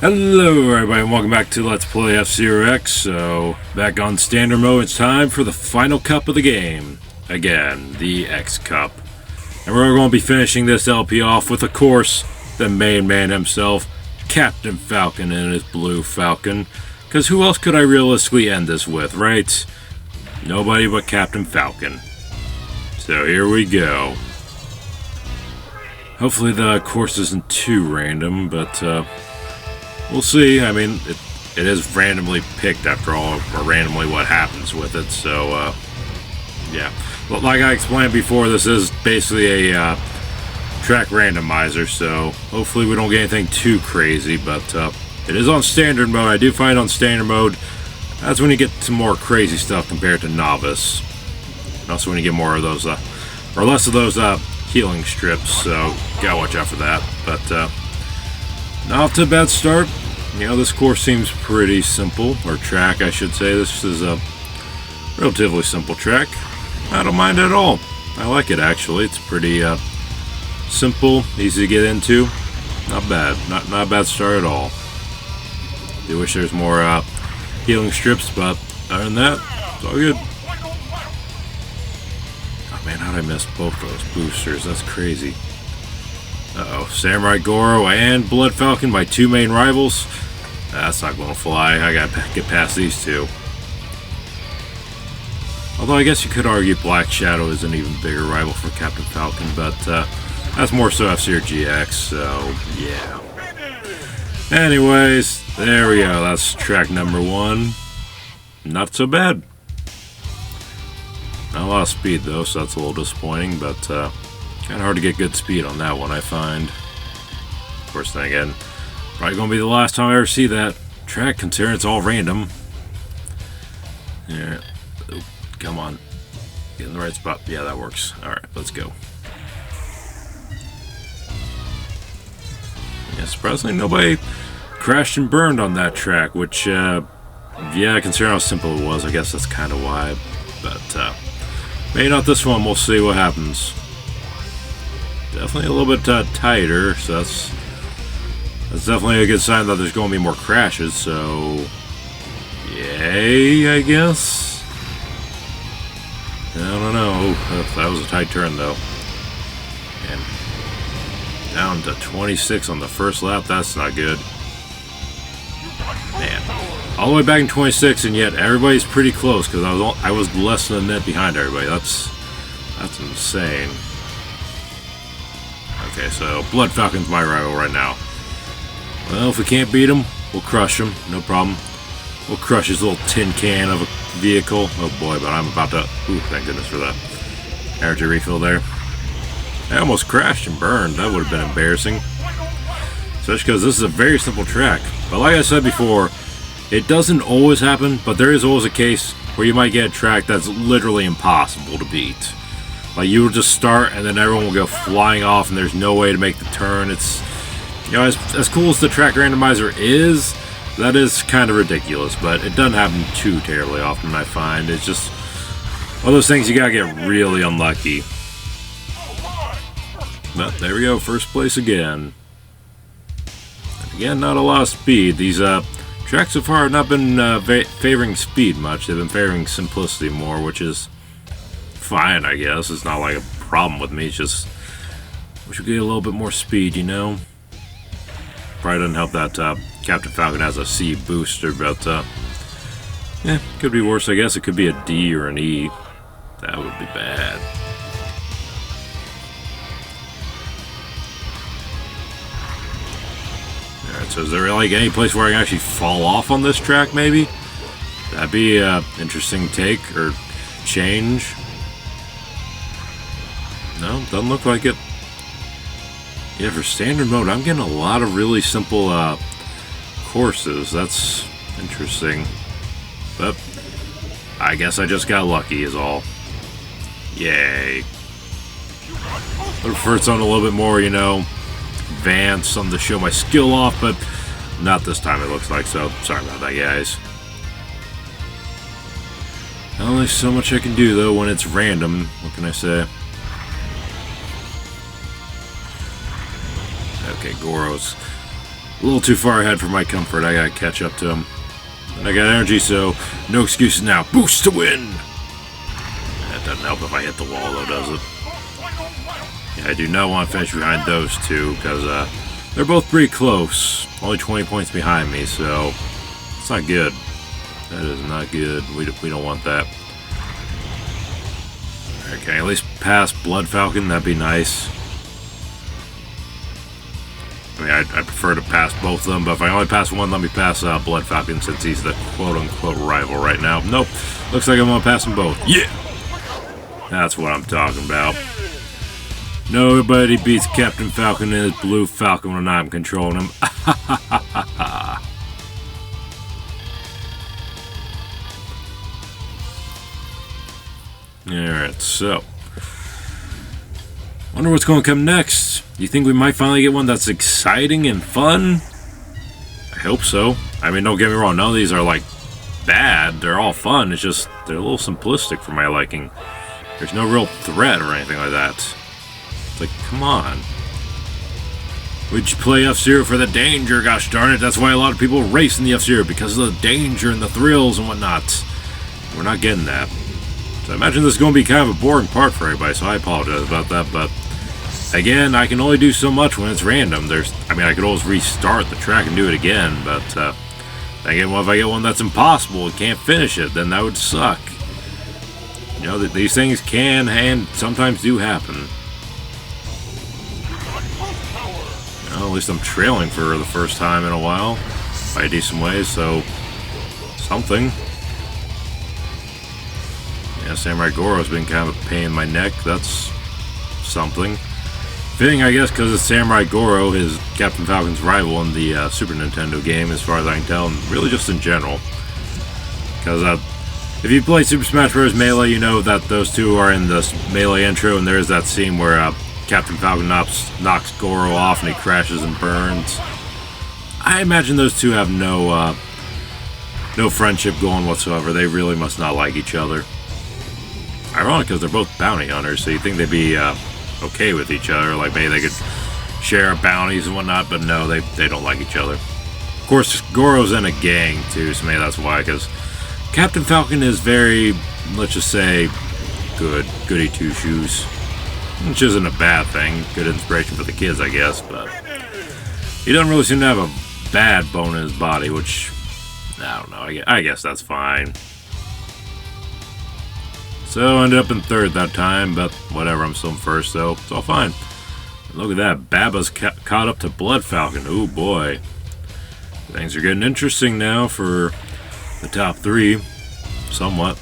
Hello everybody and welcome back to Let's Play F-Zero X. So, back on standard mode, it's time for the final cup of the game. Again, the X Cup. And we're going to be finishing this LP off with, of course, the main man himself, Captain Falcon and his blue Falcon. Because who else could I realistically end this with, right? Nobody but Captain Falcon. So here we go. Hopefully the course isn't too random, but we'll see. I mean, it is randomly picked after all, or randomly what happens with it, so, yeah. But like I explained before, this is basically a track randomizer, so hopefully we don't get anything too crazy, but it is on standard mode. I do find on standard mode, that's when you get some more crazy stuff compared to novice. And also when you get more of those, or less of those healing strips, so gotta watch out for that. But, not off to a bad start. You know, this course seems pretty simple, or track I should say. This is a relatively simple track. I don't mind it at all. I like it actually. It's pretty simple, easy to get into. Not bad. Not a bad start at all. Do wish there's more healing strips, but other than that, it's all good. Oh man, how'd I miss both those boosters? That's crazy. Uh-oh, Samurai Goro and Blood Falcon, my two main rivals. That's not going to fly. I gotta get past these two. Although I guess you could argue Black Shadow is an even bigger rival for Captain Falcon, but that's more so F-Zero GX, so yeah. Anyways, there we go. That's track number 1. Not so bad. Not a lot of speed though, so that's a little disappointing, but kind of hard to get good speed on that one, I find. Of course, then again, probably going to be the last time I ever see that track, considering it's all random. Yeah. Oop, come on. Get in the right spot. Yeah, that works. Alright, let's go. Yeah, surprisingly, nobody crashed and burned on that track, which, yeah, considering how simple it was, I guess that's kind of why. But, maybe not this one. We'll see what happens. Definitely a little bit tighter, so that's definitely a good sign that there's going to be more crashes, so yay, I guess. I don't know. That was a tight turn, though. And down to 26 on the first lap, that's not good. Man, all the way back in 26, and yet everybody's pretty close, because I was less than a minute behind everybody. That's insane. Okay, so Blood Falcon's my rival right now. Well, if we can't beat him, we'll crush him. No problem. We'll crush his little tin can of a vehicle. Oh boy, but I'm about to... Ooh, thank goodness for that energy refill there. I almost crashed and burned. That would have been embarrassing. Especially because this is a very simple track. But like I said before, it doesn't always happen, but there is always a case where you might get a track that's literally impossible to beat. Like, you will just start, and then everyone will go flying off, and there's no way to make the turn. It's, you know, as cool as the track randomizer is, that is kind of ridiculous, but it doesn't happen too terribly often, I find. It's just one of those things you gotta get really unlucky. But there we go, first place again. And again, not a lot of speed. These tracks so far have not been favoring speed much. They've been favoring simplicity more, which is fine, I guess. It's not like a problem with me. It's just wish we could get a little bit more speed, you know. Probably doesn't help that Captain Falcon has a C booster, but yeah, could be worse. I guess it could be a D or an E. That would be bad. Alright, so is there like any place where I can actually fall off on this track? Maybe that'd be an interesting take or change. No, doesn't look like it. Yeah, for standard mode, I'm getting a lot of really simple courses. That's interesting. But I guess I just got lucky is all. Yay. I prefer something a little bit more, you know, advanced, something to show my skill off, but not this time it looks like, so sorry about that, guys. Only so much I can do, though, when it's random. What can I say? Okay, Goro's A little too far ahead for my comfort. I gotta catch up to him. And I got energy, so no excuses now. Boost to win! That doesn't help if I hit the wall, though, does it? Yeah, I do not want to finish behind those two, because they're both pretty close. Only 20 points behind me, so it's not good. That is not good. We don't want that. Okay, at least pass Blood Falcon. That'd be nice. I mean, I prefer to pass both of them, but if I only pass one, let me pass Blood Falcon since he's the quote-unquote rival right now. Nope. Looks like I'm going to pass them both. Yeah! That's what I'm talking about. Nobody beats Captain Falcon and his Blue Falcon when I'm controlling him. Alright, so. Wonder what's going to come next. You think we might finally get one that's exciting and fun? I hope so. I mean, don't get me wrong, none of these are, like, bad. They're all fun. It's just, they're a little simplistic for my liking. There's no real threat or anything like that. It's like, come on. Would you play F-Zero for the danger? Gosh darn it, that's why a lot of people race in the F-Zero, because of the danger and the thrills and whatnot. We're not getting that. So I imagine this is going to be kind of a boring part for everybody, so I apologize about that, but again, I can only do so much when it's random. I could always restart the track and do it again, but again, well, if I get one that's impossible and can't finish it, then that would suck. You know, these things can and sometimes do happen. Well, at least I'm trailing for the first time in a while by a decent way, so something. Yeah, Samurai Goro's been kind of a pain in my neck. That's something. Fitting, I guess, because it's Samurai Goro, his Captain Falcon's rival in the Super Nintendo game, as far as I can tell, and really just in general. Because if you play Super Smash Bros. Melee, you know that those two are in the Melee intro, and there's that scene where Captain Falcon knocks Goro off and he crashes and burns. I imagine those two have no friendship going whatsoever. They really must not like each other. Ironic, because they're both bounty hunters, so you'd think they'd be okay with each other, like maybe they could share bounties and whatnot, but no, they don't like each other. Of course, Goro's in a gang too, so maybe that's why, because Captain Falcon is very, let's just say, goody two-shoes, which isn't a bad thing. Good inspiration for the kids, I guess, but he doesn't really seem to have a bad bone in his body, which, I don't know, I guess that's fine. So I ended up in third that time, but whatever, I'm still in first, so it's all fine. Look at that, Baba's caught up to Blood Falcon. Oh boy. Things are getting interesting now for the top three, somewhat.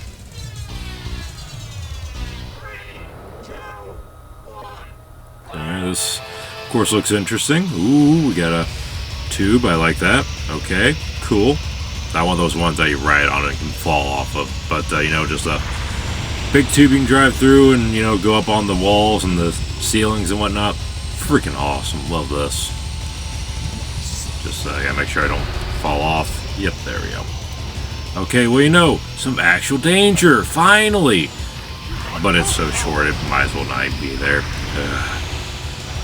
Alright, this of course looks interesting. Ooh, we got a tube, I like that. Okay, cool. Not one of those ones that you ride on and can fall off of, but you know, just a big tube you can drive through and, you know, go up on the walls and the ceilings and whatnot. Freaking awesome. Love this. Just gotta make sure I don't fall off. Yep, there we go. Okay, well, you know, some actual danger. Finally! But it's so short, it might as well not even be there.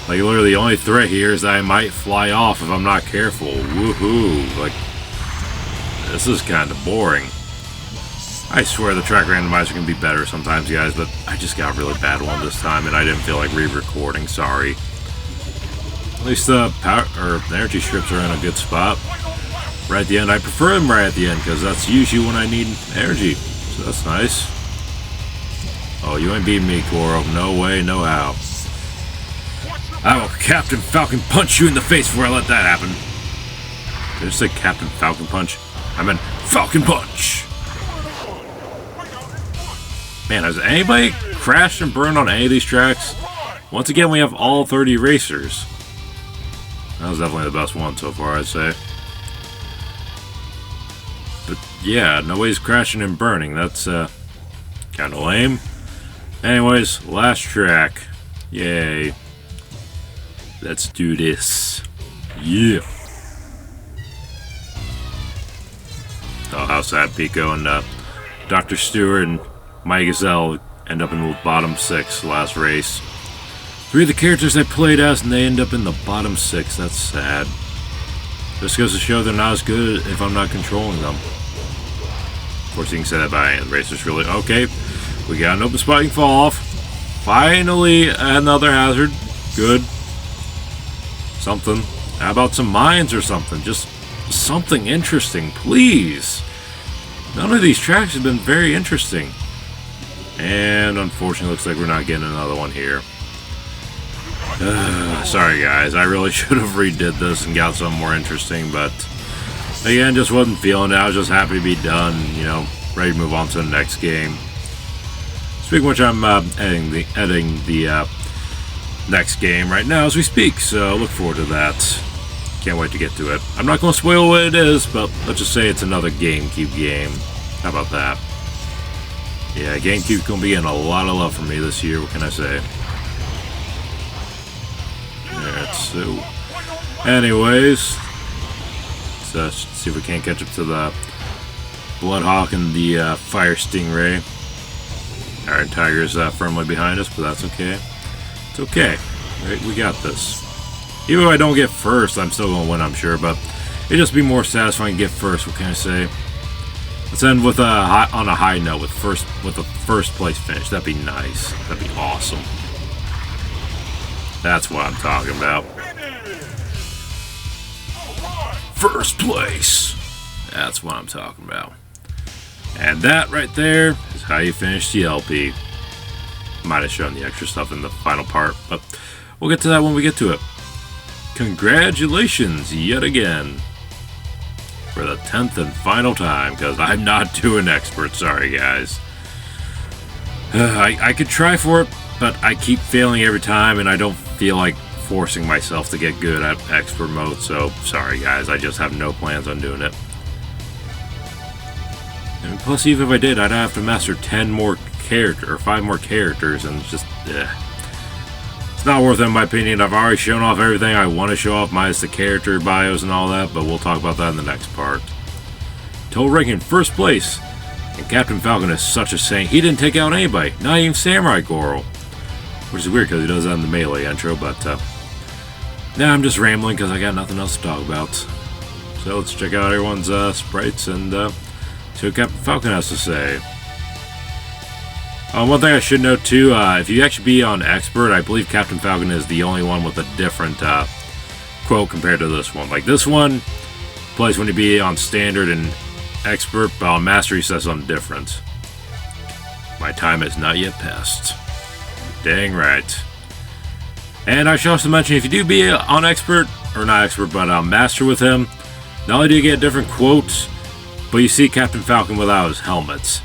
Like, literally, the only threat here is that I might fly off if I'm not careful. Woohoo! Like, this is kind of boring. I swear the track randomizer can be better sometimes, guys, but I just got a really bad one this time, and I didn't feel like re-recording, sorry. At least the energy strips are in a good spot. Right at the end, I prefer them right at the end, because that's usually when I need energy, so that's nice. Oh, you ain't beating me, Goro. No way, no how. I will Captain Falcon punch you in the face before I let that happen. Did I just say Captain Falcon punch? I meant Falcon punch! Man, has anybody crashed and burned on any of these tracks? Once again, we have all 30 racers. That was definitely the best one so far, I'd say. But yeah, nobody's crashing and burning. That's kind of lame. Anyways, last track. Yay. Let's do this. Yeah. Oh, how sad Pico and Dr. Stewart and Mike Gazelle end up in the bottom 6 last race. 3 of the characters I played as, and they end up in the bottom 6. That's sad. This goes to show they're not as good if I'm not controlling them. Of course, you can say that by the racer's really... Okay, we got an open spotting fall off. Finally, another hazard. Good. Something. How about some mines or something? Just something interesting, please. None of these tracks have been very interesting. And unfortunately, looks like we're not getting another one here. Sorry guys, I really should have redid this and got something more interesting, but again, just wasn't feeling it. I was just happy to be done, you know, ready to move on to the next game. Speaking of which, I'm editing the next game right now as we speak, so look forward to that. Can't wait to get to it. I'm not going to spoil what it is, but let's just say it's another GameCube game. How about that? Yeah, GameCube's going to be getting a lot of love from me this year, what can I say? Alright, so... Anyways... Let's see if we can't catch up to the Bloodhawk and the Fire Stingray. Our Tiger's firmly behind us, but that's okay. It's okay. Right, we got this. Even if I don't get first, I'm still going to win, I'm sure, but it'd just be more satisfying to get first, what can I say? Let's end with on a high note with a first place finish. That'd be nice. That'd be awesome. That's what I'm talking about. First place. That's what I'm talking about. And that right there is how you finish the LP. Might have shown the extra stuff in the final part, but we'll get to that when we get to it. Congratulations yet again. For the 10th and final time, because I'm not too an expert, sorry guys. I could try for it, but I keep failing every time, and I don't feel like forcing myself to get good at expert mode, so sorry guys, I just have no plans on doing it. And plus, even if I did, I'd have to master 5 more characters, and it's just, it's not worth it in my opinion. I've already shown off everything I want to show off, minus the character bios and all that, but we'll talk about that in the next part. Total ranking first place, and Captain Falcon is such a saint. He didn't take out anybody, not even Samurai Goro. Which is weird because he does that in the Melee intro, but now I'm just rambling because I got nothing else to talk about. So let's check out everyone's sprites and see what Captain Falcon has to say. One thing I should note too, if you actually be on Expert, I believe Captain Falcon is the only one with a different quote compared to this one. Like this one plays when you be on Standard and Expert, but on Master he says something different. My time has not yet passed. Dang right. And I should also mention, if you do be on Expert, or not Expert, but Master with him, not only do you get different quotes, but you see Captain Falcon without his helmets.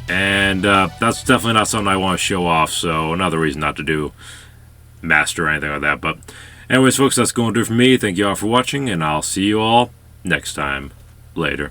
And that's definitely not something I want to show off, so another reason not to do Master or anything like that. But anyways, folks, that's going to do it for me. Thank you all for watching, and I'll see you all next time. Later.